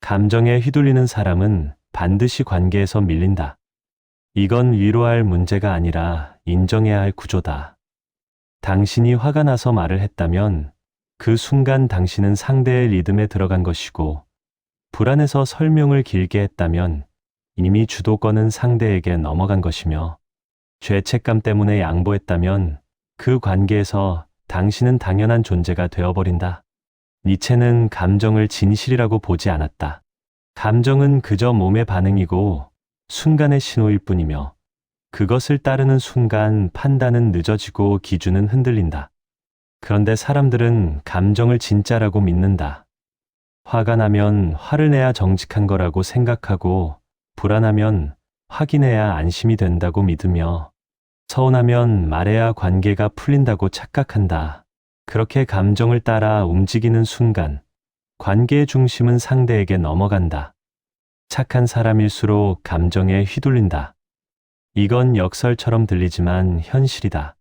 감정에 휘둘리는 사람은 반드시 관계에서 밀린다. 이건 위로할 문제가 아니라 인정해야 할 구조다. 당신이 화가 나서 말을 했다면 그 순간 당신은 상대의 리듬에 들어간 것이고, 불안해서 설명을 길게 했다면 이미 주도권은 상대에게 넘어간 것이며, 죄책감 때문에 양보했다면 그 관계에서 당신은 당연한 존재가 되어버린다. 니체는 감정을 진실이라고 보지 않았다. 감정은 그저 몸의 반응이고 순간의 신호일 뿐이며, 그것을 따르는 순간 판단은 늦어지고 기준은 흔들린다. 그런데 사람들은 감정을 진짜라고 믿는다. 화가 나면 화를 내야 정직한 거라고 생각하고, 불안하면 확인해야 안심이 된다고 믿으며, 서운하면 말해야 관계가 풀린다고 착각한다. 그렇게 감정을 따라 움직이는 순간 관계의 중심은 상대에게 넘어간다. 착한 사람일수록 감정에 휘둘린다. 이건 역설처럼 들리지만 현실이다.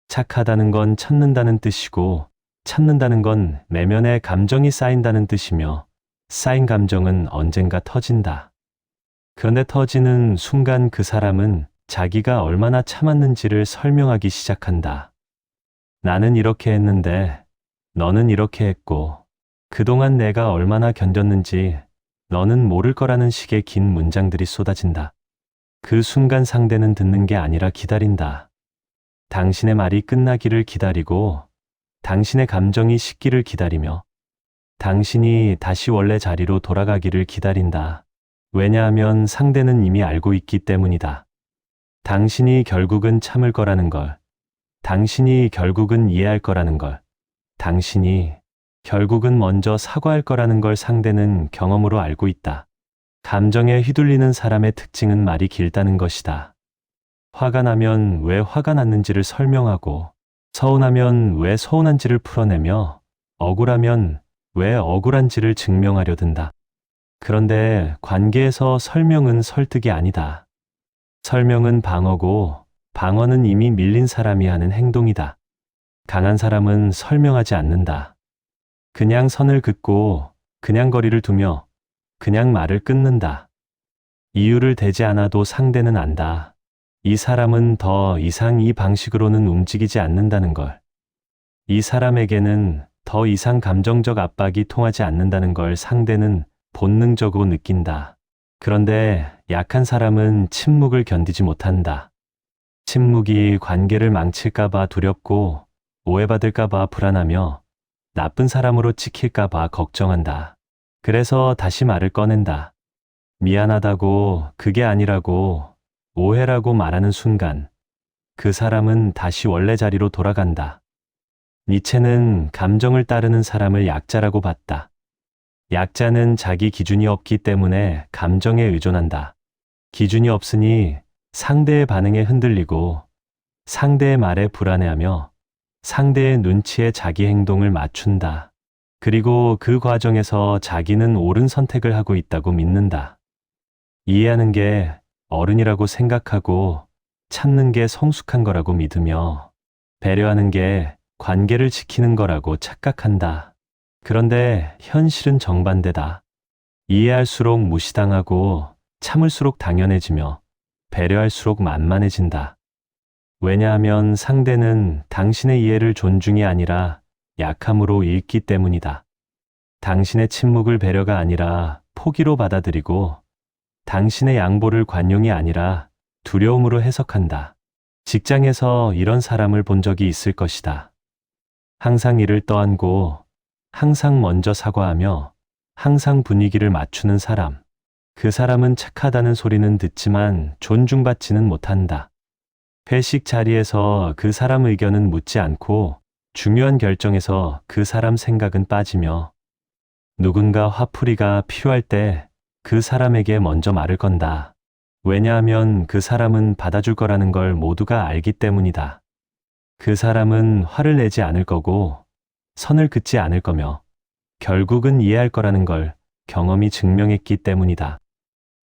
착하다는 건 참는다는 뜻이고, 참는다는 건 내면에 감정이 쌓인다는 뜻이며, 쌓인 감정은 언젠가 터진다. 그런데 터지는 순간 그 사람은 자기가 얼마나 참았는지를 설명하기 시작한다. 나는 이렇게 했는데 너는 이렇게 했고, 그동안 내가 얼마나 견뎠는지 너는 모를 거라는 식의 긴 문장들이 쏟아진다. 그 순간 상대는 듣는 게 아니라 기다린다. 당신의 말이 끝나기를 기다리고, 당신의 감정이 식기를 기다리며, 당신이 다시 원래 자리로 돌아가기를 기다린다. 왜냐하면 상대는 이미 알고 있기 때문이다. 당신이 결국은 참을 거라는 걸, 당신이 결국은 이해할 거라는 걸, 당신이 결국은 먼저 사과할 거라는 걸 상대는 경험으로 알고 있다. 감정에 휘둘리는 사람의 특징은 말이 길다는 것이다. 화가 나면 왜 화가 났는지를 설명하고, 서운하면 왜 서운한지를 풀어내며, 억울하면 왜 억울한지를 증명하려 든다. 그런데 관계에서 설명은 설득이 아니다. 설명은 방어고, 방어는 이미 밀린 사람이 하는 행동이다. 강한 사람은 설명하지 않는다. 그냥 선을 긋고, 그냥 거리를 두며, 그냥 말을 끊는다. 이유를 대지 않아도 상대는 안다. 이 사람은 더 이상 이 방식으로는 움직이지 않는다는 걸. 이 사람에게는 더 이상 감정적 압박이 통하지 않는다는 걸 상대는 본능적으로 느낀다. 그런데 약한 사람은 침묵을 견디지 못한다. 침묵이 관계를 망칠까봐 두렵고, 오해받을까봐 불안하며, 나쁜 사람으로 찍힐까봐 걱정한다. 그래서 다시 말을 꺼낸다. 미안하다고, 그게 아니라고, 오해라고 말하는 순간 그 사람은 다시 원래 자리로 돌아간다. 니체는 감정을 따르는 사람을 약자라고 봤다. 약자는 자기 기준이 없기 때문에 감정에 의존한다. 기준이 없으니 상대의 반응에 흔들리고, 상대의 말에 불안해하며, 상대의 눈치에 자기 행동을 맞춘다. 그리고 그 과정에서 자기는 옳은 선택을 하고 있다고 믿는다. 이해하는 게 어른이라고 생각하고, 참는 게 성숙한 거라고 믿으며, 배려하는 게 관계를 지키는 거라고 착각한다. 그런데 현실은 정반대다. 이해할수록 무시당하고, 참을수록 당연해지며, 배려할수록 만만해진다. 왜냐하면 상대는 당신의 이해를 존중이 아니라 약함으로 읽기 때문이다. 당신의 침묵을 배려가 아니라 포기로 받아들이고, 당신의 양보를 관용이 아니라 두려움으로 해석한다. 직장에서 이런 사람을 본 적이 있을 것이다. 항상 일을 떠안고, 항상 먼저 사과하며, 항상 분위기를 맞추는 사람. 그 사람은 착하다는 소리는 듣지만 존중받지는 못한다. 회식 자리에서 그 사람 의견은 묻지 않고, 중요한 결정에서 그 사람 생각은 빠지며, 누군가 화풀이가 필요할 때 그 사람에게 먼저 말을 건다. 왜냐하면 그 사람은 받아줄 거라는 걸 모두가 알기 때문이다. 그 사람은 화를 내지 않을 거고, 선을 긋지 않을 거며, 결국은 이해할 거라는 걸 경험이 증명했기 때문이다.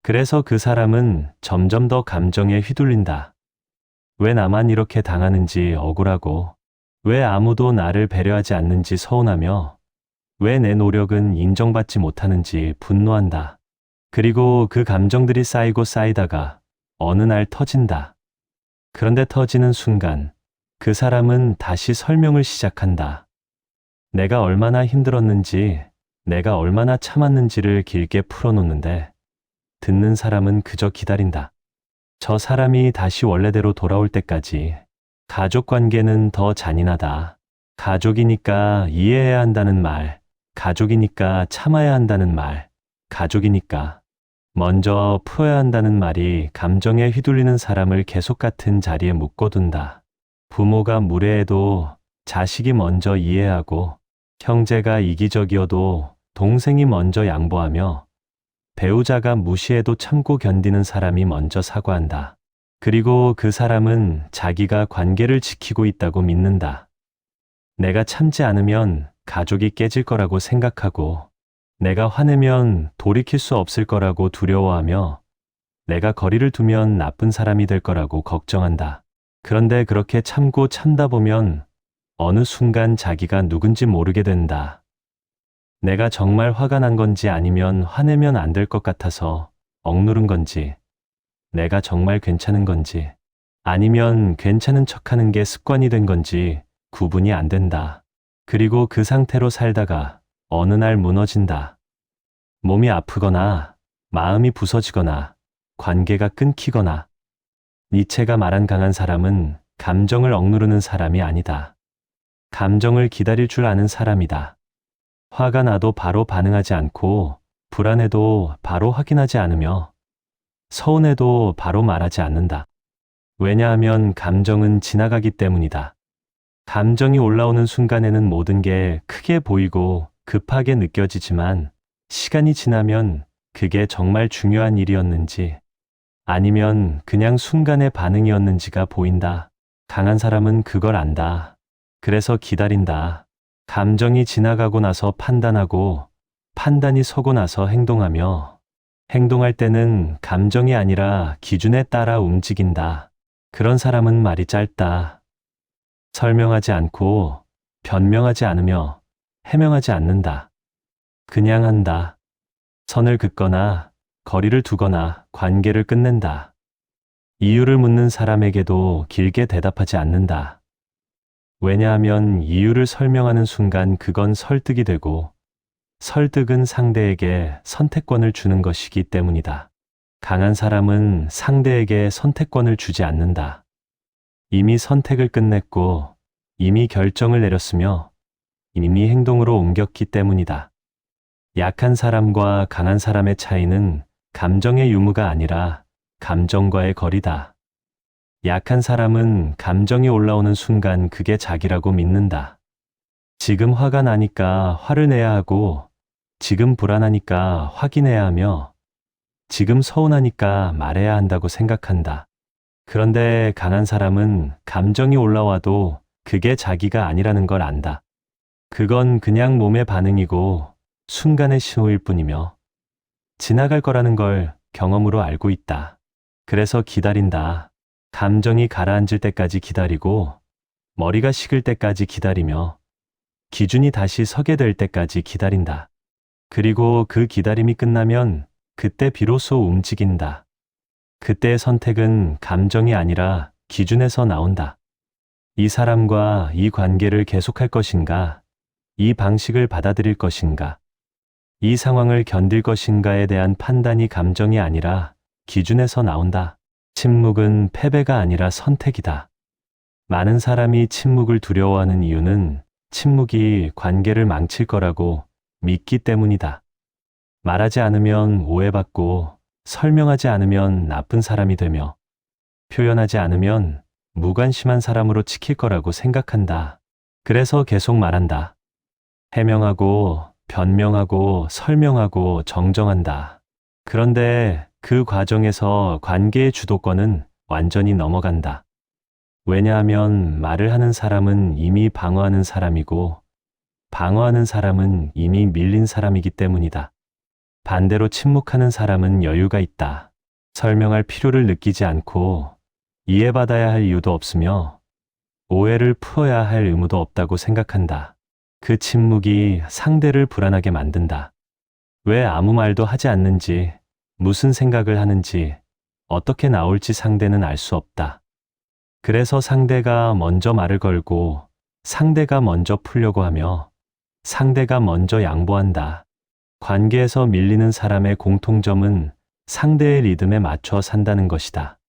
그래서 그 사람은 점점 더 감정에 휘둘린다. 왜 나만 이렇게 당하는지 억울하고, 왜 아무도 나를 배려하지 않는지 서운하며, 왜 내 노력은 인정받지 못하는지 분노한다. 그리고 그 감정들이 쌓이고 쌓이다가 어느 날 터진다. 그런데 터지는 순간 그 사람은 다시 설명을 시작한다. 내가 얼마나 힘들었는지, 내가 얼마나 참았는지를 길게 풀어놓는데 듣는 사람은 그저 기다린다. 저 사람이 다시 원래대로 돌아올 때까지. 가족 관계는 더 잔인하다. 가족이니까 이해해야 한다는 말, 가족이니까 참아야 한다는 말, 가족이니까 먼저 풀어야 한다는 말이 감정에 휘둘리는 사람을 계속 같은 자리에 묶어둔다. 부모가 무례해도 자식이 먼저 이해하고, 형제가 이기적이어도 동생이 먼저 양보하며, 배우자가 무시해도 참고 견디는 사람이 먼저 사과한다. 그리고 그 사람은 자기가 관계를 지키고 있다고 믿는다. 내가 참지 않으면 가족이 깨질 거라고 생각하고, 내가 화내면 돌이킬 수 없을 거라고 두려워하며, 내가 거리를 두면 나쁜 사람이 될 거라고 걱정한다. 그런데 그렇게 참고 참다 보면 어느 순간 자기가 누군지 모르게 된다. 내가 정말 화가 난 건지 아니면 화내면 안 될 것 같아서 억누른 건지, 내가 정말 괜찮은 건지, 아니면 괜찮은 척하는 게 습관이 된 건지 구분이 안 된다. 그리고 그 상태로 살다가 어느 날 무너진다. 몸이 아프거나 마음이 부서지거나 관계가 끊기거나. 니체가 말한 강한 사람은 감정을 억누르는 사람이 아니다. 감정을 기다릴 줄 아는 사람이다. 화가 나도 바로 반응하지 않고, 불안해도 바로 확인하지 않으며, 서운해도 바로 말하지 않는다. 왜냐하면 감정은 지나가기 때문이다. 감정이 올라오는 순간에는 모든 게 크게 보이고 급하게 느껴지지만, 시간이 지나면 그게 정말 중요한 일이었는지, 아니면 그냥 순간의 반응이었는지가 보인다. 강한 사람은 그걸 안다. 그래서 기다린다. 감정이 지나가고 나서 판단하고, 판단이 서고 나서 행동하며, 행동할 때는 감정이 아니라 기준에 따라 움직인다. 그런 사람은 말이 짧다. 설명하지 않고, 변명하지 않으며, 해명하지 않는다. 그냥 한다. 선을 긋거나, 거리를 두거나 관계를 끝낸다. 이유를 묻는 사람에게도 길게 대답하지 않는다. 왜냐하면 이유를 설명하는 순간 그건 설득이 되고, 설득은 상대에게 선택권을 주는 것이기 때문이다. 강한 사람은 상대에게 선택권을 주지 않는다. 이미 선택을 끝냈고, 이미 결정을 내렸으며, 이미 행동으로 옮겼기 때문이다. 약한 사람과 강한 사람의 차이는 감정의 유무가 아니라 감정과의 거리다. 약한 사람은 감정이 올라오는 순간 그게 자기라고 믿는다. 지금 화가 나니까 화를 내야 하고, 지금 불안하니까 확인해야 하며, 지금 서운하니까 말해야 한다고 생각한다. 그런데 강한 사람은 감정이 올라와도 그게 자기가 아니라는 걸 안다. 그건 그냥 몸의 반응이고 순간의 신호일 뿐이며, 지나갈 거라는 걸 경험으로 알고 있다. 그래서 기다린다. 감정이 가라앉을 때까지 기다리고, 머리가 식을 때까지 기다리며, 기준이 다시 서게 될 때까지 기다린다. 그리고 그 기다림이 끝나면 그때 비로소 움직인다. 그때의 선택은 감정이 아니라 기준에서 나온다. 이 사람과 이 관계를 계속할 것인가? 이 방식을 받아들일 것인가? 이 상황을 견딜 것인가에 대한 판단이 감정이 아니라 기준에서 나온다. 침묵은 패배가 아니라 선택이다. 많은 사람이 침묵을 두려워하는 이유는 침묵이 관계를 망칠 거라고 믿기 때문이다. 말하지 않으면 오해받고, 설명하지 않으면 나쁜 사람이 되며, 표현하지 않으면 무관심한 사람으로 찍힐 거라고 생각한다. 그래서 계속 말한다. 해명하고, 변명하고, 설명하고, 정정한다. 그런데 그 과정에서 관계의 주도권은 완전히 넘어간다. 왜냐하면 말을 하는 사람은 이미 방어하는 사람이고, 방어하는 사람은 이미 밀린 사람이기 때문이다. 반대로 침묵하는 사람은 여유가 있다. 설명할 필요를 느끼지 않고, 이해받아야 할 이유도 없으며, 오해를 풀어야 할 의무도 없다고 생각한다. 그 침묵이 상대를 불안하게 만든다. 왜 아무 말도 하지 않는지, 무슨 생각을 하는지, 어떻게 나올지 상대는 알 수 없다. 그래서 상대가 먼저 말을 걸고, 상대가 먼저 풀려고 하며, 상대가 먼저 양보한다. 관계에서 밀리는 사람의 공통점은 상대의 리듬에 맞춰 산다는 것이다.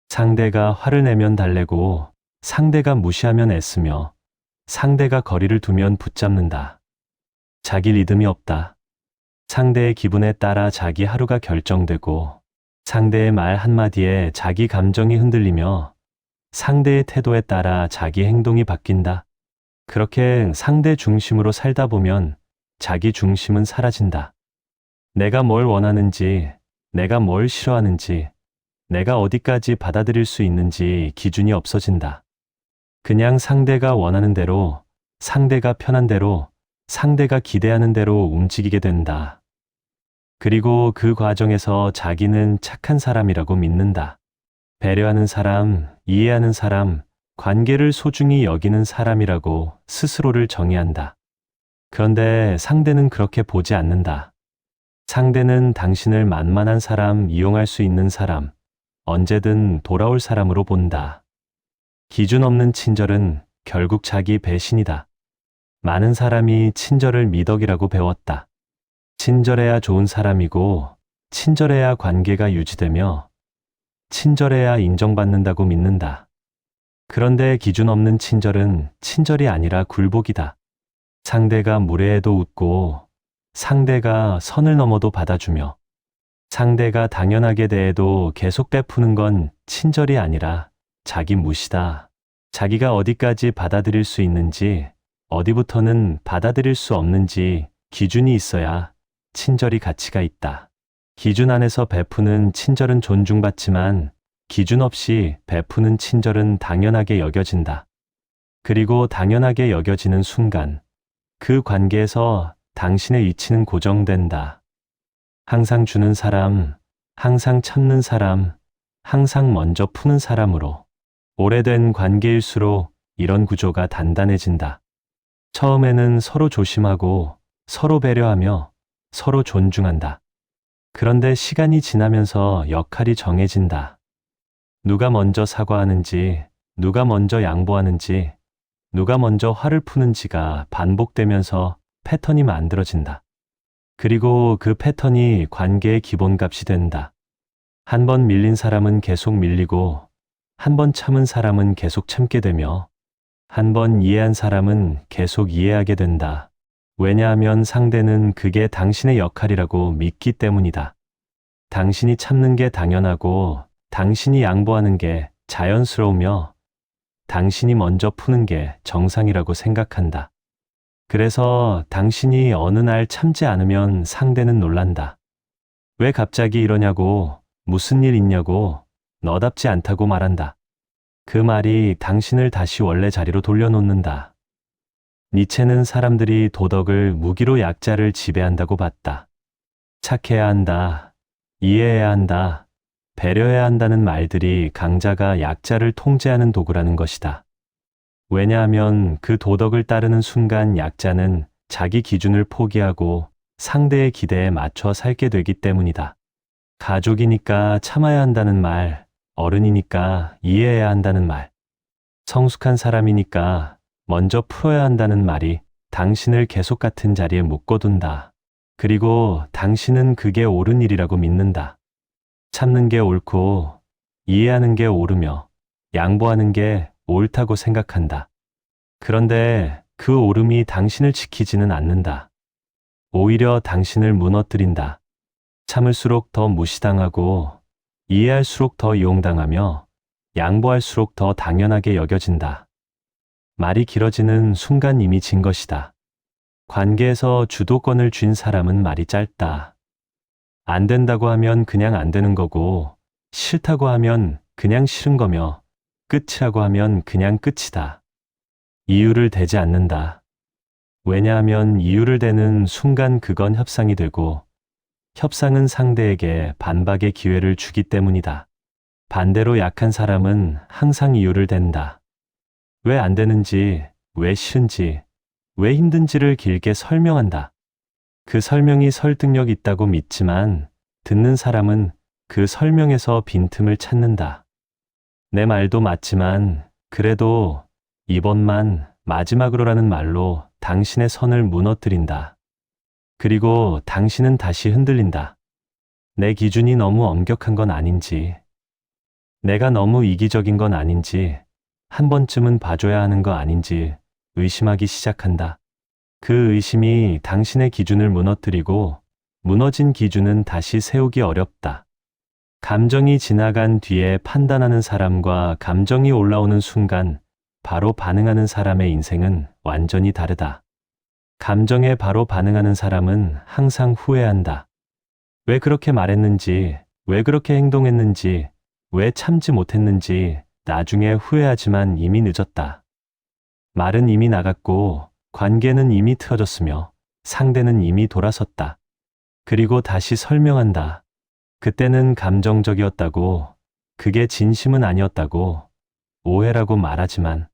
상대가 화를 내면 달래고, 상대가 무시하면 애쓰며, 상대가 거리를 두면 붙잡는다. 자기 리듬이 없다. 상대의 기분에 따라 자기 하루가 결정되고, 상대의 말 한마디에 자기 감정이 흔들리며, 상대의 태도에 따라 자기 행동이 바뀐다. 그렇게 상대 중심으로 살다 보면 자기 중심은 사라진다. 내가 뭘 원하는지, 내가 뭘 싫어하는지, 내가 어디까지 받아들일 수 있는지 기준이 없어진다. 그냥 상대가 원하는 대로, 상대가 편한 대로, 상대가 기대하는 대로 움직이게 된다. 그리고 그 과정에서 자기는 착한 사람이라고 믿는다. 배려하는 사람, 이해하는 사람, 관계를 소중히 여기는 사람이라고 스스로를 정의한다. 그런데 상대는 그렇게 보지 않는다. 상대는 당신을 만만한 사람, 이용할 수 있는 사람, 언제든 돌아올 사람으로 본다. 기준 없는 친절은 결국 자기 배신이다. 많은 사람이 친절을 미덕이라고 배웠다. 친절해야 좋은 사람이고, 친절해야 관계가 유지되며, 친절해야 인정받는다고 믿는다. 그런데 기준 없는 친절은 친절이 아니라 굴복이다. 상대가 무례해도 웃고, 상대가 선을 넘어도 받아주며, 상대가 당연하게 대해도 계속 베푸는 건 친절이 아니라 자기 무시다. 자기가 어디까지 받아들일 수 있는지, 어디부터는 받아들일 수 없는지 기준이 있어야 친절이 가치가 있다. 기준 안에서 베푸는 친절은 존중받지만 기준 없이 베푸는 친절은 당연하게 여겨진다. 그리고 당연하게 여겨지는 순간 그 관계에서 당신의 위치는 고정된다. 항상 주는 사람, 항상 참는 사람, 항상 먼저 푸는 사람으로 오래된 관계일수록 이런 구조가 단단해진다. 처음에는 서로 조심하고 서로 배려하며 서로 존중한다. 그런데 시간이 지나면서 역할이 정해진다. 누가 먼저 사과하는지, 누가 먼저 양보하는지, 누가 먼저 화를 푸는지가 반복되면서 패턴이 만들어진다. 그리고 그 패턴이 관계의 기본값이 된다. 한 번 밀린 사람은 계속 밀리고, 한 번 참은 사람은 계속 참게 되며, 한 번 이해한 사람은 계속 이해하게 된다. 왜냐하면 상대는 그게 당신의 역할이라고 믿기 때문이다. 당신이 참는 게 당연하고, 당신이 양보하는 게 자연스러우며, 당신이 먼저 푸는 게 정상이라고 생각한다. 그래서 당신이 어느 날 참지 않으면 상대는 놀란다. 왜 갑자기 이러냐고, 무슨 일 있냐고, 너답지 않다고 말한다. 그 말이 당신을 다시 원래 자리로 돌려놓는다. 니체는 사람들이 도덕을 무기로 약자를 지배한다고 봤다. 착해야 한다, 이해해야 한다, 배려해야 한다는 말들이 강자가 약자를 통제하는 도구라는 것이다. 왜냐하면 그 도덕을 따르는 순간 약자는 자기 기준을 포기하고 상대의 기대에 맞춰 살게 되기 때문이다. 가족이니까 참아야 한다는 말, 어른이니까 이해해야 한다는 말, 성숙한 사람이니까 먼저 풀어야 한다는 말이 당신을 계속 같은 자리에 묶어둔다. 그리고 당신은 그게 옳은 일이라고 믿는다. 참는 게 옳고, 이해하는 게 옳으며, 양보하는 게 옳다고 생각한다. 그런데 그 옳음이 당신을 지키지는 않는다. 오히려 당신을 무너뜨린다. 참을수록 더 무시당하고, 이해할수록 더 이용당하며, 양보할수록 더 당연하게 여겨진다. 말이 길어지는 순간 이미 진 것이다. 관계에서 주도권을 쥔 사람은 말이 짧다. 안 된다고 하면 그냥 안 되는 거고, 싫다고 하면 그냥 싫은 거며, 끝이라고 하면 그냥 끝이다. 이유를 대지 않는다. 왜냐하면 이유를 대는 순간 그건 협상이 되고, 협상은 상대에게 반박의 기회를 주기 때문이다. 반대로 약한 사람은 항상 이유를 댄다. 왜 안 되는지, 왜 싫은지, 왜 힘든지를 길게 설명한다. 그 설명이 설득력 있다고 믿지만 듣는 사람은 그 설명에서 빈틈을 찾는다. 내 말도 맞지만 그래도 이번만 마지막으로라는 말로 당신의 선을 무너뜨린다. 그리고 당신은 다시 흔들린다. 내 기준이 너무 엄격한 건 아닌지, 내가 너무 이기적인 건 아닌지, 한 번쯤은 봐줘야 하는 거 아닌지 의심하기 시작한다. 그 의심이 당신의 기준을 무너뜨리고 무너진 기준은 다시 세우기 어렵다. 감정이 지나간 뒤에 판단하는 사람과 감정이 올라오는 순간 바로 반응하는 사람의 인생은 완전히 다르다. 감정에 바로 반응하는 사람은 항상 후회한다. 왜 그렇게 말했는지, 왜 그렇게 행동했는지, 왜 참지 못했는지 나중에 후회하지만 이미 늦었다. 말은 이미 나갔고 관계는 이미 틀어졌으며 상대는 이미 돌아섰다. 그리고 다시 설명한다. 그때는 감정적이었다고, 그게 진심은 아니었다고, 오해라고 말하지만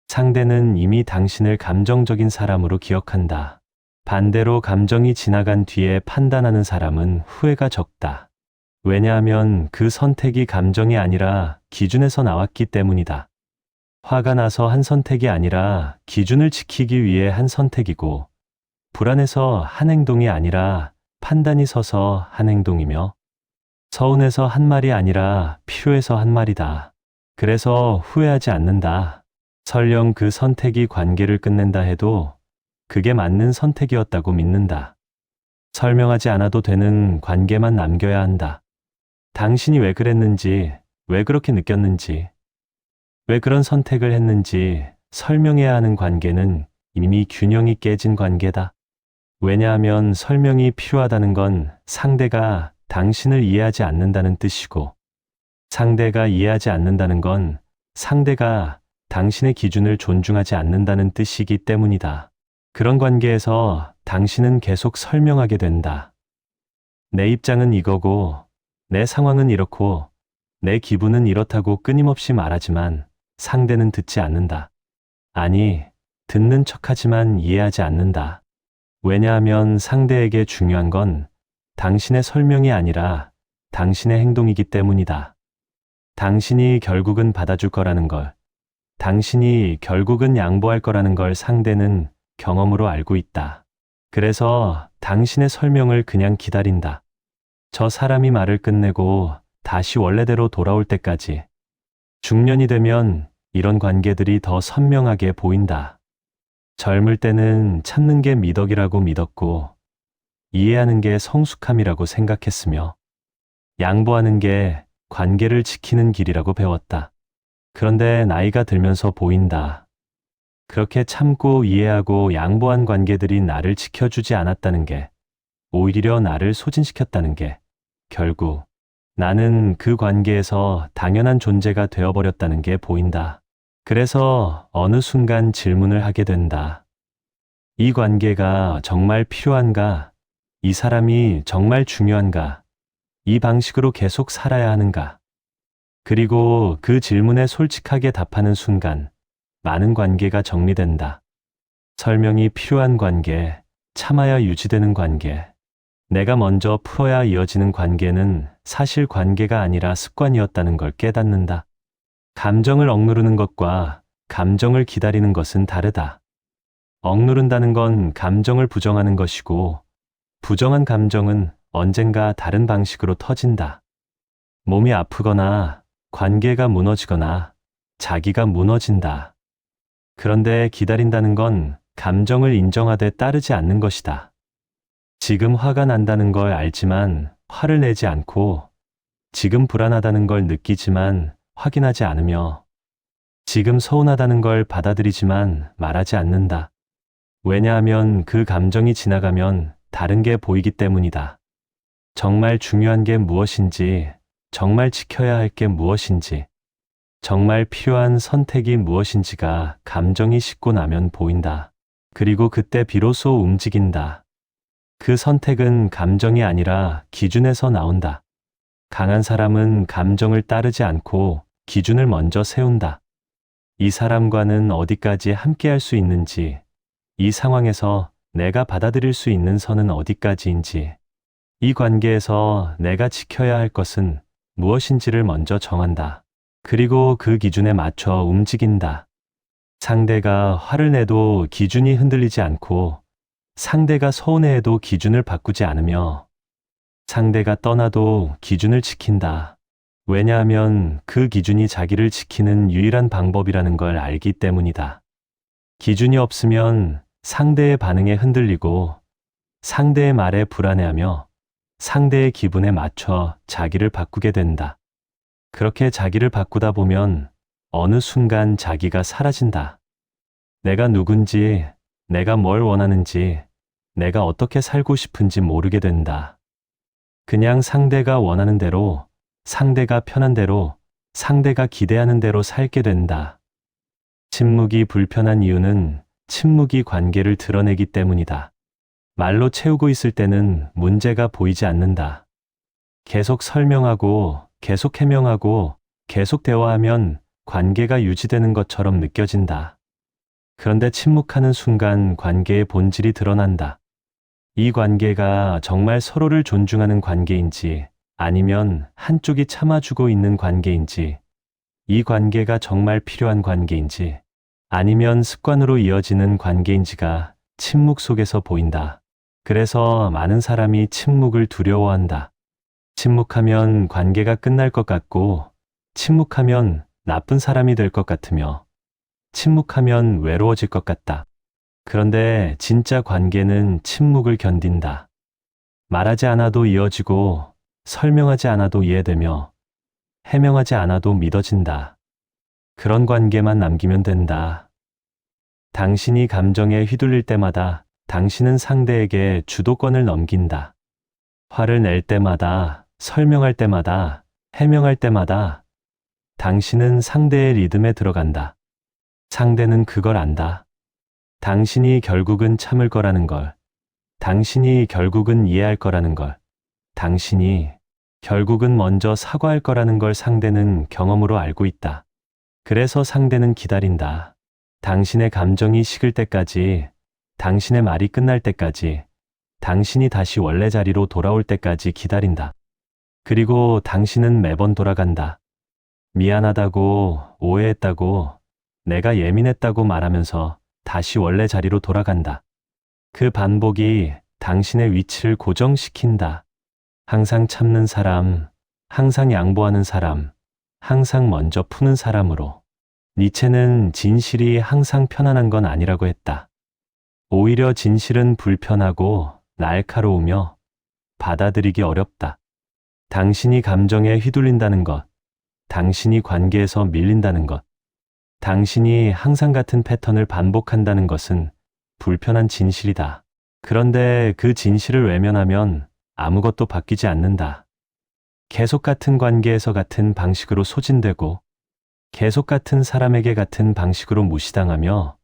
상대는 이미 당신을 감정적인 사람으로 기억한다. 반대로 감정이 지나간 뒤에 판단하는 사람은 후회가 적다. 왜냐하면 그 선택이 감정이 아니라 기준에서 나왔기 때문이다. 화가 나서 한 선택이 아니라 기준을 지키기 위해 한 선택이고, 불안해서 한 행동이 아니라 판단이 서서 한 행동이며, 서운해서 한 말이 아니라 필요해서 한 말이다. 그래서 후회하지 않는다. 설령 그 선택이 관계를 끝낸다 해도 그게 맞는 선택이었다고 믿는다. 설명하지 않아도 되는 관계만 남겨야 한다. 당신이 왜 그랬는지, 왜 그렇게 느꼈는지, 왜 그런 선택을 했는지 설명해야 하는 관계는 이미 균형이 깨진 관계다. 왜냐하면 설명이 필요하다는 건 상대가 당신을 이해하지 않는다는 뜻이고, 상대가 이해하지 않는다는 건 상대가 당신의 기준을 존중하지 않는다는 뜻이기 때문이다. 그런 관계에서 당신은 계속 설명하게 된다. 내 입장은 이거고, 내 상황은 이렇고, 내 기분은 이렇다고 끊임없이 말하지만 상대는 듣지 않는다. 아니, 듣는 척하지만 이해하지 않는다. 왜냐하면 상대에게 중요한 건 당신의 설명이 아니라 당신의 행동이기 때문이다. 당신이 결국은 받아줄 거라는 걸, 당신이 결국은 양보할 거라는 걸 상대는 경험으로 알고 있다. 그래서 당신의 설명을 그냥 기다린다. 저 사람이 말을 끝내고 다시 원래대로 돌아올 때까지. 중년이 되면 이런 관계들이 더 선명하게 보인다. 젊을 때는 참는 게 미덕이라고 믿었고, 이해하는 게 성숙함이라고 생각했으며, 양보하는 게 관계를 지키는 길이라고 배웠다. 그런데 나이가 들면서 보인다. 그렇게 참고 이해하고 양보한 관계들이 나를 지켜주지 않았다는 게, 오히려 나를 소진시켰다는 게, 결국 나는 그 관계에서 당연한 존재가 되어버렸다는 게 보인다. 그래서 어느 순간 질문을 하게 된다. 이 관계가 정말 필요한가? 이 사람이 정말 중요한가? 이 방식으로 계속 살아야 하는가? 그리고 그 질문에 솔직하게 답하는 순간 많은 관계가 정리된다. 설명이 필요한 관계, 참아야 유지되는 관계, 내가 먼저 풀어야 이어지는 관계는 사실 관계가 아니라 습관이었다는 걸 깨닫는다. 감정을 억누르는 것과 감정을 기다리는 것은 다르다. 억누른다는 건 감정을 부정하는 것이고, 부정한 감정은 언젠가 다른 방식으로 터진다. 몸이 아프거나 관계가 무너지거나 자기가 무너진다. 그런데 기다린다는 건 감정을 인정하되 따르지 않는 것이다. 지금 화가 난다는 걸 알지만 화를 내지 않고, 지금 불안하다는 걸 느끼지만 확인하지 않으며, 지금 서운하다는 걸 받아들이지만 말하지 않는다. 왜냐하면 그 감정이 지나가면 다른 게 보이기 때문이다. 정말 중요한 게 무엇인지, 정말 지켜야 할 게 무엇인지, 정말 필요한 선택이 무엇인지가 감정이 식고 나면 보인다. 그리고 그때 비로소 움직인다. 그 선택은 감정이 아니라 기준에서 나온다. 강한 사람은 감정을 따르지 않고 기준을 먼저 세운다. 이 사람과는 어디까지 함께 할 수 있는지, 이 상황에서 내가 받아들일 수 있는 선은 어디까지인지, 이 관계에서 내가 지켜야 할 것은 무엇인지를 먼저 정한다. 그리고 그 기준에 맞춰 움직인다. 상대가 화를 내도 기준이 흔들리지 않고, 상대가 서운해해도 기준을 바꾸지 않으며, 상대가 떠나도 기준을 지킨다. 왜냐하면 그 기준이 자기를 지키는 유일한 방법이라는 걸 알기 때문이다. 기준이 없으면 상대의 반응에 흔들리고, 상대의 말에 불안해하며, 상대의 기분에 맞춰 자기를 바꾸게 된다. 그렇게 자기를 바꾸다 보면 어느 순간 자기가 사라진다. 내가 누군지, 내가 뭘 원하는지, 내가 어떻게 살고 싶은지 모르게 된다. 그냥 상대가 원하는 대로, 상대가 편한 대로, 상대가 기대하는 대로 살게 된다. 침묵이 불편한 이유는 침묵이 관계를 드러내기 때문이다. 말로 채우고 있을 때는 문제가 보이지 않는다. 계속 설명하고, 계속 해명하고, 계속 대화하면 관계가 유지되는 것처럼 느껴진다. 그런데 침묵하는 순간 관계의 본질이 드러난다. 이 관계가 정말 서로를 존중하는 관계인지, 아니면 한쪽이 참아주고 있는 관계인지, 이 관계가 정말 필요한 관계인지, 아니면 습관으로 이어지는 관계인지가 침묵 속에서 보인다. 그래서 많은 사람이 침묵을 두려워한다. 침묵하면 관계가 끝날 것 같고, 침묵하면 나쁜 사람이 될 것 같으며, 침묵하면 외로워질 것 같다. 그런데 진짜 관계는 침묵을 견딘다. 말하지 않아도 이어지고, 설명하지 않아도 이해되며, 해명하지 않아도 믿어진다. 그런 관계만 남기면 된다. 당신이 감정에 휘둘릴 때마다 당신은 상대에게 주도권을 넘긴다. 화를 낼 때마다, 설명할 때마다, 해명할 때마다 당신은 상대의 리듬에 들어간다. 상대는 그걸 안다. 당신이 결국은 참을 거라는 걸, 당신이 결국은 이해할 거라는 걸, 당신이 결국은 먼저 사과할 거라는 걸 상대는 경험으로 알고 있다. 그래서 상대는 기다린다. 당신의 감정이 식을 때까지, 당신의 말이 끝날 때까지, 당신이 다시 원래 자리로 돌아올 때까지 기다린다. 그리고 당신은 매번 돌아간다. 미안하다고, 오해했다고, 내가 예민했다고 말하면서 다시 원래 자리로 돌아간다. 그 반복이 당신의 위치를 고정시킨다. 항상 참는 사람, 항상 양보하는 사람, 항상 먼저 푸는 사람으로. 니체는 진실이 항상 편안한 건 아니라고 했다. 오히려 진실은 불편하고 날카로우며 받아들이기 어렵다. 당신이 감정에 휘둘린다는 것, 당신이 관계에서 밀린다는 것, 당신이 항상 같은 패턴을 반복한다는 것은 불편한 진실이다. 그런데 그 진실을 외면하면 아무것도 바뀌지 않는다. 계속 같은 관계에서 같은 방식으로 소진되고, 계속 같은 사람에게 같은 방식으로 무시당하며,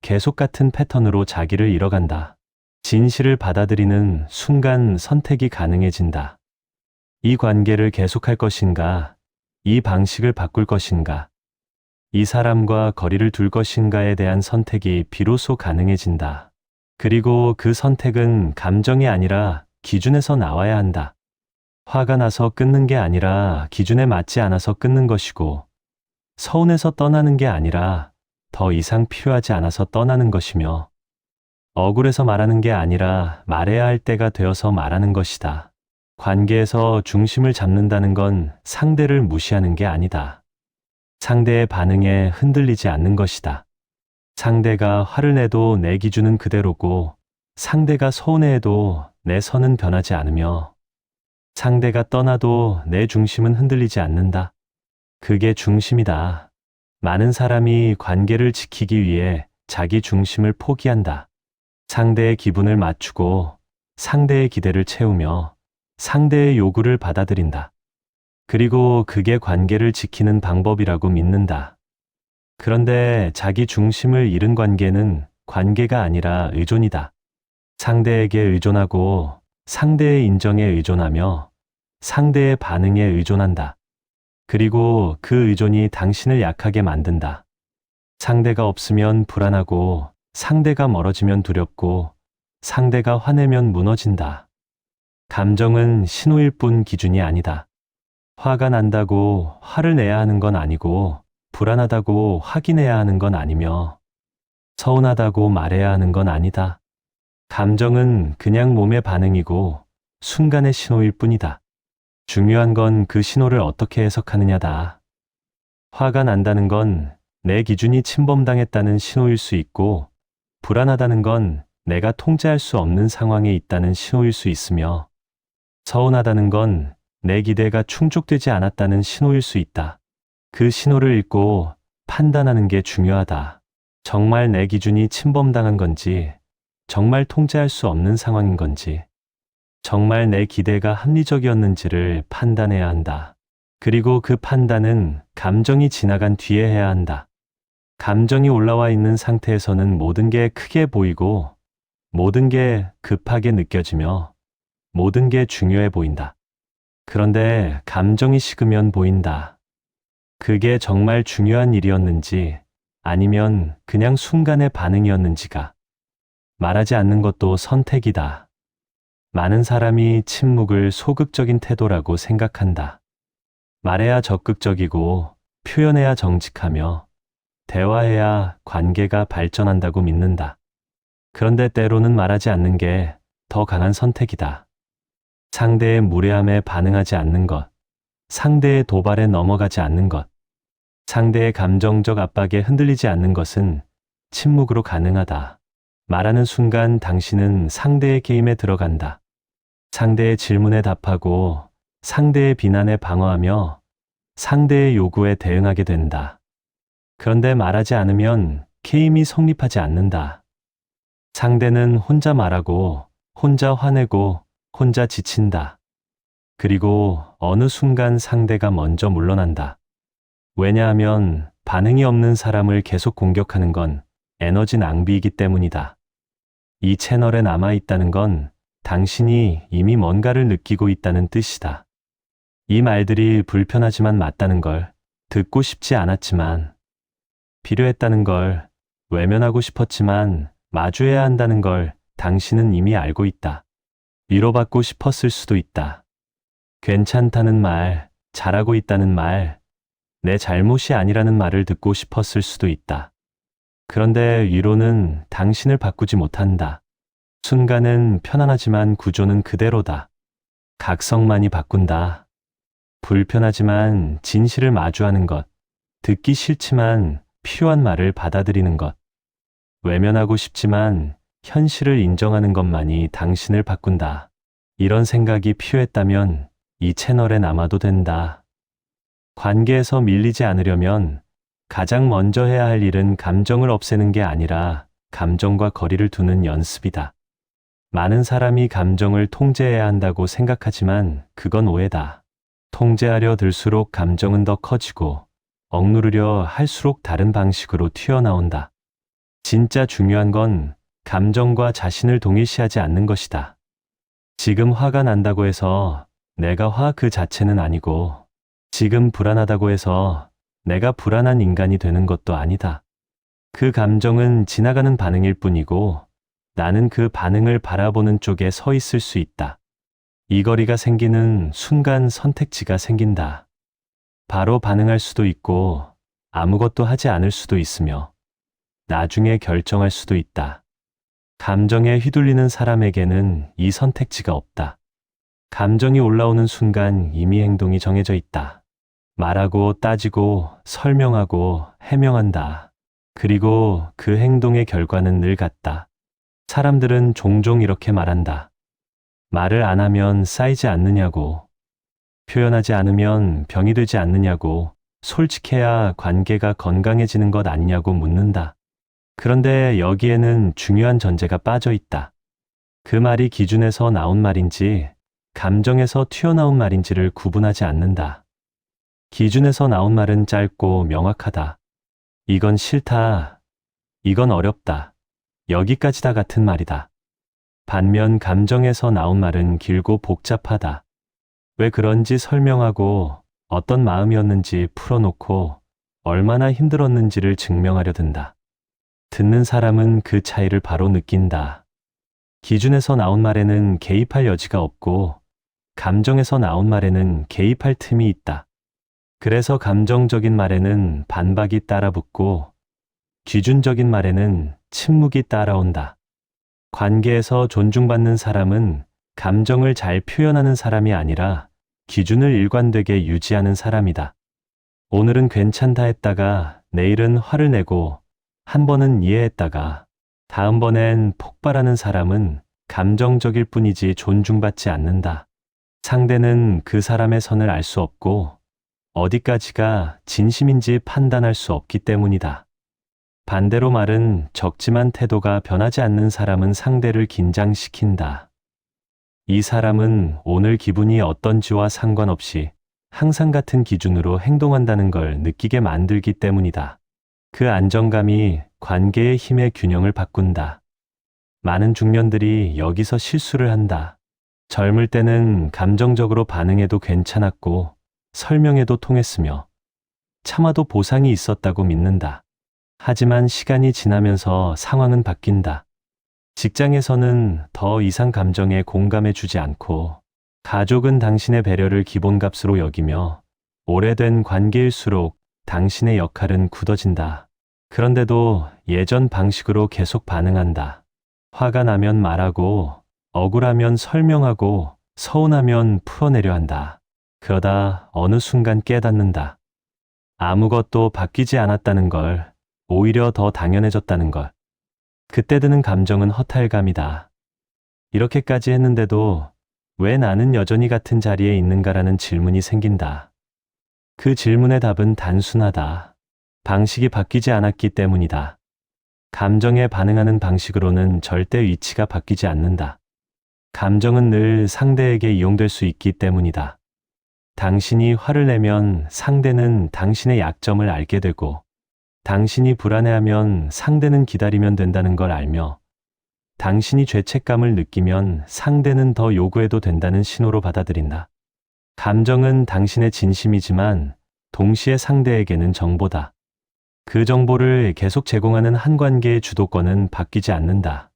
계속 같은 패턴으로 자기를 잃어간다. 진실을 받아들이는 순간 선택이 가능해진다. 이 관계를 계속할 것인가, 이 방식을 바꿀 것인가, 이 사람과 거리를 둘 것인가에 대한 선택이 비로소 가능해진다. 그리고 그 선택은 감정이 아니라 기준에서 나와야 한다. 화가 나서 끊는 게 아니라 기준에 맞지 않아서 끊는 것이고, 서운해서 떠나는 게 아니라 더 이상 필요하지 않아서 떠나는 것이며, 억울해서 말하는 게 아니라 말해야 할 때가 되어서 말하는 것이다. 관계에서 중심을 잡는다는 건 상대를 무시하는 게 아니다. 상대의 반응에 흔들리지 않는 것이다. 상대가 화를 내도 내 기준은 그대로고, 상대가 서운해해도 내 선은 변하지 않으며, 상대가 떠나도 내 중심은 흔들리지 않는다. 그게 중심이다. 많은 사람이 관계를 지키기 위해 자기 중심을 포기한다. 상대의 기분을 맞추고, 상대의 기대를 채우며, 상대의 요구를 받아들인다. 그리고 그게 관계를 지키는 방법이라고 믿는다. 그런데 자기 중심을 잃은 관계는 관계가 아니라 의존이다. 상대에게 의존하고, 상대의 인정에 의존하며, 상대의 반응에 의존한다. 그리고 그 의존이 당신을 약하게 만든다. 상대가 없으면 불안하고, 상대가 멀어지면 두렵고 상대가 화내면 무너진다. 감정은 신호일 뿐 기준이 아니다. 화가 난다고 화를 내야 하는 건 아니고 불안하다고 확인해야 하는 건 아니며 서운하다고 말해야 하는 건 아니다. 감정은 그냥 몸의 반응이고 순간의 신호일 뿐이다. 중요한 건 그 신호를 어떻게 해석하느냐다. 화가 난다는 건 내 기준이 침범당했다는 신호일 수 있고, 불안하다는 건 내가 통제할 수 없는 상황에 있다는 신호일 수 있으며, 서운하다는 건 내 기대가 충족되지 않았다는 신호일 수 있다. 그 신호를 읽고 판단하는 게 중요하다. 정말 내 기준이 침범당한 건지, 정말 통제할 수 없는 상황인 건지, 정말 내 기대가 합리적이었는지를 판단해야 한다. 그리고 그 판단은 감정이 지나간 뒤에 해야 한다. 감정이 올라와 있는 상태에서는 모든 게 크게 보이고, 모든 게 급하게 느껴지며, 모든 게 중요해 보인다. 그런데 감정이 식으면 보인다. 그게 정말 중요한 일이었는지, 아니면 그냥 순간의 반응이었는지가. 말하지 않는 것도 선택이다. 많은 사람이 침묵을 소극적인 태도라고 생각한다. 말해야 적극적이고 표현해야 정직하며 대화해야 관계가 발전한다고 믿는다. 그런데 때로는 말하지 않는 게 더 강한 선택이다. 상대의 무례함에 반응하지 않는 것, 상대의 도발에 넘어가지 않는 것, 상대의 감정적 압박에 흔들리지 않는 것은 침묵으로 가능하다. 말하는 순간 당신은 상대의 게임에 들어간다. 상대의 질문에 답하고 상대의 비난에 방어하며 상대의 요구에 대응하게 된다. 그런데 말하지 않으면 게임이 성립하지 않는다. 상대는 혼자 말하고 혼자 화내고 혼자 지친다. 그리고 어느 순간 상대가 먼저 물러난다. 왜냐하면 반응이 없는 사람을 계속 공격하는 건 에너지 낭비이기 때문이다. 이 채널에 남아있다는 건 당신이 이미 뭔가를 느끼고 있다는 뜻이다. 이 말들이 불편하지만 맞다는 걸, 듣고 싶지 않았지만 필요했다는 걸, 외면하고 싶었지만 마주해야 한다는 걸 당신은 이미 알고 있다. 위로받고 싶었을 수도 있다. 괜찮다는 말, 잘하고 있다는 말, 내 잘못이 아니라는 말을 듣고 싶었을 수도 있다. 그런데 위로는 당신을 바꾸지 못한다. 순간은 편안하지만 구조는 그대로다. 각성만이 바꾼다. 불편하지만 진실을 마주하는 것, 듣기 싫지만 필요한 말을 받아들이는 것, 외면하고 싶지만 현실을 인정하는 것만이 당신을 바꾼다. 이런 생각이 필요했다면 이 채널에 남아도 된다. 관계에서 밀리지 않으려면 가장 먼저 해야 할 일은 감정을 없애는 게 아니라 감정과 거리를 두는 연습이다. 많은 사람이 감정을 통제해야 한다고 생각하지만 그건 오해다. 통제하려 들수록 감정은 더 커지고 억누르려 할수록 다른 방식으로 튀어나온다. 진짜 중요한 건 감정과 자신을 동일시하지 않는 것이다. 지금 화가 난다고 해서 내가 화 그 자체는 아니고, 지금 불안하다고 해서 내가 불안한 인간이 되는 것도 아니다. 그 감정은 지나가는 반응일 뿐이고, 나는 그 반응을 바라보는 쪽에 서 있을 수 있다. 이 거리가 생기는 순간 선택지가 생긴다. 바로 반응할 수도 있고, 아무것도 하지 않을 수도 있으며, 나중에 결정할 수도 있다. 감정에 휘둘리는 사람에게는 이 선택지가 없다. 감정이 올라오는 순간 이미 행동이 정해져 있다. 말하고 따지고 설명하고 해명한다. 그리고 그 행동의 결과는 늘 같다. 사람들은 종종 이렇게 말한다. 말을 안 하면 쌓이지 않느냐고. 표현하지 않으면 병이 되지 않느냐고. 솔직해야 관계가 건강해지는 것 아니냐고 묻는다. 그런데 여기에는 중요한 전제가 빠져 있다. 그 말이 기준에서 나온 말인지 감정에서 튀어나온 말인지를 구분하지 않는다. 기준에서 나온 말은 짧고 명확하다. 이건 싫다. 이건 어렵다. 여기까지다 같은 말이다. 반면 감정에서 나온 말은 길고 복잡하다. 왜 그런지 설명하고 어떤 마음이었는지 풀어놓고 얼마나 힘들었는지를 증명하려 든다. 듣는 사람은 그 차이를 바로 느낀다. 기준에서 나온 말에는 개입할 여지가 없고, 감정에서 나온 말에는 개입할 틈이 있다. 그래서 감정적인 말에는 반박이 따라붙고, 기준적인 말에는 침묵이 따라온다. 관계에서 존중받는 사람은 감정을 잘 표현하는 사람이 아니라 기준을 일관되게 유지하는 사람이다. 오늘은 괜찮다 했다가 내일은 화를 내고 한 번은 이해했다가 다음번엔 폭발하는 사람은 감정적일 뿐이지 존중받지 않는다. 상대는 그 사람의 선을 알 수 없고 어디까지가 진심인지 판단할 수 없기 때문이다. 반대로 말은 적지만 태도가 변하지 않는 사람은 상대를 긴장시킨다. 이 사람은 오늘 기분이 어떤지와 상관없이 항상 같은 기준으로 행동한다는 걸 느끼게 만들기 때문이다. 그 안정감이 관계의 힘의 균형을 바꾼다. 많은 중년들이 여기서 실수를 한다. 젊을 때는 감정적으로 반응해도 괜찮았고 설명해도 통했으며 참아도 보상이 있었다고 믿는다. 하지만 시간이 지나면서 상황은 바뀐다. 직장에서는 더 이상 감정에 공감해 주지 않고 가족은 당신의 배려를 기본값으로 여기며 오래된 관계일수록 당신의 역할은 굳어진다. 그런데도 예전 방식으로 계속 반응한다. 화가 나면 말하고 억울하면 설명하고 서운하면 풀어내려 한다. 그러다 어느 순간 깨닫는다. 아무것도 바뀌지 않았다는 걸, 오히려 더 당연해졌다는 걸. 그때 드는 감정은 허탈감이다. 이렇게까지 했는데도 왜 나는 여전히 같은 자리에 있는가라는 질문이 생긴다. 그 질문의 답은 단순하다. 방식이 바뀌지 않았기 때문이다. 감정에 반응하는 방식으로는 절대 위치가 바뀌지 않는다. 감정은 늘 상대에게 이용될 수 있기 때문이다. 당신이 화를 내면 상대는 당신의 약점을 알게 되고, 당신이 불안해하면 상대는 기다리면 된다는 걸 알며, 당신이 죄책감을 느끼면 상대는 더 요구해도 된다는 신호로 받아들인다. 감정은 당신의 진심이지만 동시에 상대에게는 정보다. 그 정보를 계속 제공하는 한 관계의 주도권은 바뀌지 않는다.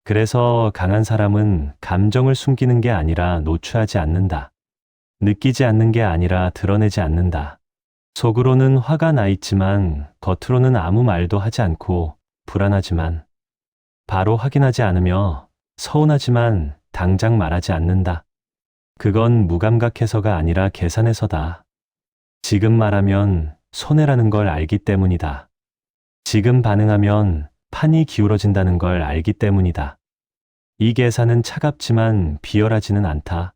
그래서 강한 사람은 감정을 숨기는 게 아니라 노출하지 않는다. 느끼지 않는 게 아니라 드러내지 않는다. 속으로는 화가 나 있지만 겉으로는 아무 말도 하지 않고 불안하지만 바로 확인하지 않으며 서운하지만 당장 말하지 않는다. 그건 무감각해서가 아니라 계산해서다. 지금 말하면 손해라는 걸 알기 때문이다. 지금 반응하면 판이 기울어진다는 걸 알기 때문이다. 이 계산은 차갑지만 비열하지는 않다.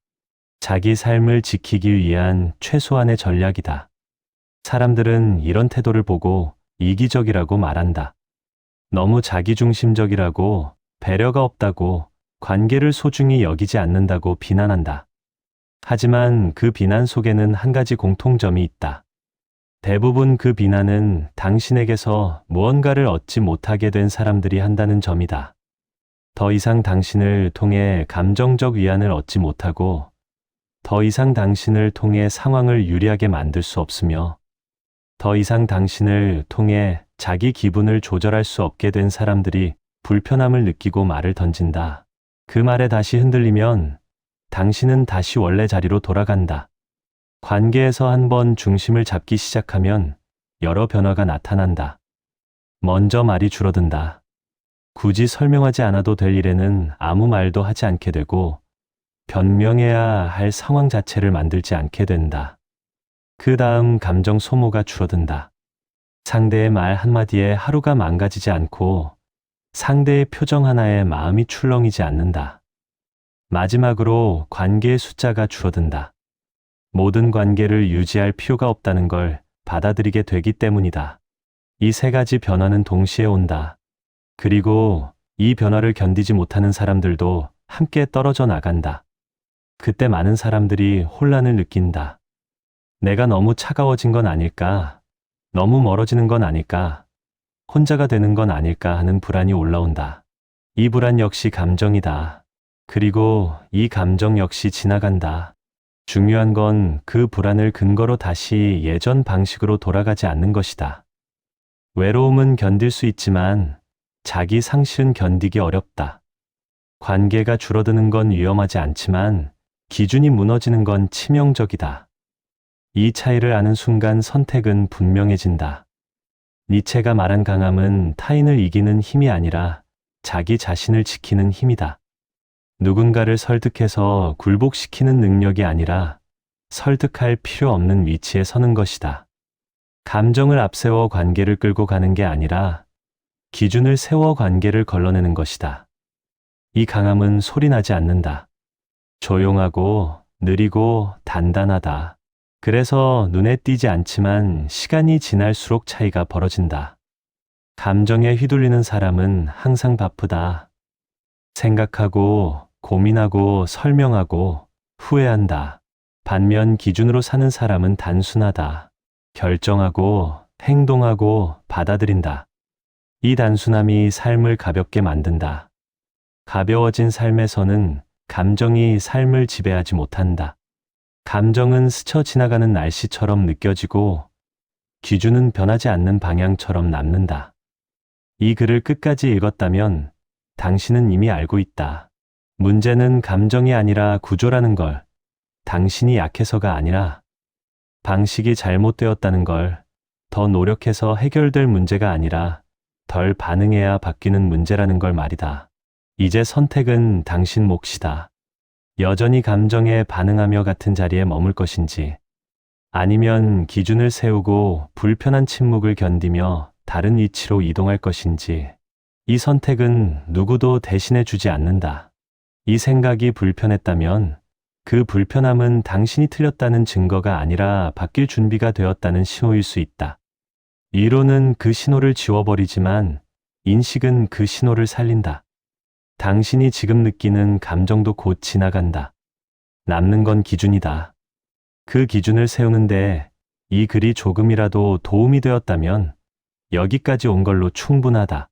자기 삶을 지키기 위한 최소한의 전략이다. 사람들은 이런 태도를 보고 이기적이라고 말한다. 너무 자기중심적이라고, 배려가 없다고, 관계를 소중히 여기지 않는다고 비난한다. 하지만 그 비난 속에는 한 가지 공통점이 있다. 대부분 그 비난은 당신에게서 무언가를 얻지 못하게 된 사람들이 한다는 점이다. 더 이상 당신을 통해 감정적 위안을 얻지 못하고, 더 이상 당신을 통해 상황을 유리하게 만들 수 없으며, 더 이상 당신을 통해 자기 기분을 조절할 수 없게 된 사람들이 불편함을 느끼고 말을 던진다. 그 말에 다시 흔들리면 당신은 다시 원래 자리로 돌아간다. 관계에서 한번 중심을 잡기 시작하면 여러 변화가 나타난다. 먼저 말이 줄어든다. 굳이 설명하지 않아도 될 일에는 아무 말도 하지 않게 되고, 변명해야 할 상황 자체를 만들지 않게 된다. 그 다음 감정 소모가 줄어든다. 상대의 말 한마디에 하루가 망가지지 않고 상대의 표정 하나에 마음이 출렁이지 않는다. 마지막으로 관계의 숫자가 줄어든다. 모든 관계를 유지할 필요가 없다는 걸 받아들이게 되기 때문이다. 이 세 가지 변화는 동시에 온다. 그리고 이 변화를 견디지 못하는 사람들도 함께 떨어져 나간다. 그때 많은 사람들이 혼란을 느낀다. 내가 너무 차가워진 건 아닐까? 너무 멀어지는 건 아닐까? 혼자가 되는 건 아닐까 하는 불안이 올라온다. 이 불안 역시 감정이다. 그리고 이 감정 역시 지나간다. 중요한 건 그 불안을 근거로 다시 예전 방식으로 돌아가지 않는 것이다. 외로움은 견딜 수 있지만 자기 상실은 견디기 어렵다. 관계가 줄어드는 건 위험하지 않지만 기준이 무너지는 건 치명적이다. 이 차이를 아는 순간 선택은 분명해진다. 니체가 말한 강함은 타인을 이기는 힘이 아니라 자기 자신을 지키는 힘이다. 누군가를 설득해서 굴복시키는 능력이 아니라 설득할 필요 없는 위치에 서는 것이다. 감정을 앞세워 관계를 끌고 가는 게 아니라 기준을 세워 관계를 걸러내는 것이다. 이 강함은 소리나지 않는다. 조용하고 느리고 단단하다. 그래서 눈에 띄지 않지만 시간이 지날수록 차이가 벌어진다. 감정에 휘둘리는 사람은 항상 바쁘다. 생각하고 고민하고 설명하고 후회한다. 반면 기준으로 사는 사람은 단순하다. 결정하고 행동하고 받아들인다. 이 단순함이 삶을 가볍게 만든다. 가벼워진 삶에서는 감정이 삶을 지배하지 못한다. 감정은 스쳐 지나가는 날씨처럼 느껴지고 기준은 변하지 않는 방향처럼 남는다. 이 글을 끝까지 읽었다면 당신은 이미 알고 있다. 문제는 감정이 아니라 구조라는 걸, 당신이 약해서가 아니라 방식이 잘못되었다는 걸, 더 노력해서 해결될 문제가 아니라 덜 반응해야 바뀌는 문제라는 걸 말이다. 이제 선택은 당신 몫이다. 여전히 감정에 반응하며 같은 자리에 머물 것인지, 아니면 기준을 세우고 불편한 침묵을 견디며 다른 위치로 이동할 것인지, 이 선택은 누구도 대신해 주지 않는다. 이 생각이 불편했다면 그 불편함은 당신이 틀렸다는 증거가 아니라 바뀔 준비가 되었다는 신호일 수 있다. 이론은 그 신호를 지워버리지만 인식은 그 신호를 살린다. 당신이 지금 느끼는 감정도 곧 지나간다. 남는 건 기준이다. 그 기준을 세우는데 이 글이 조금이라도 도움이 되었다면 여기까지 온 걸로 충분하다.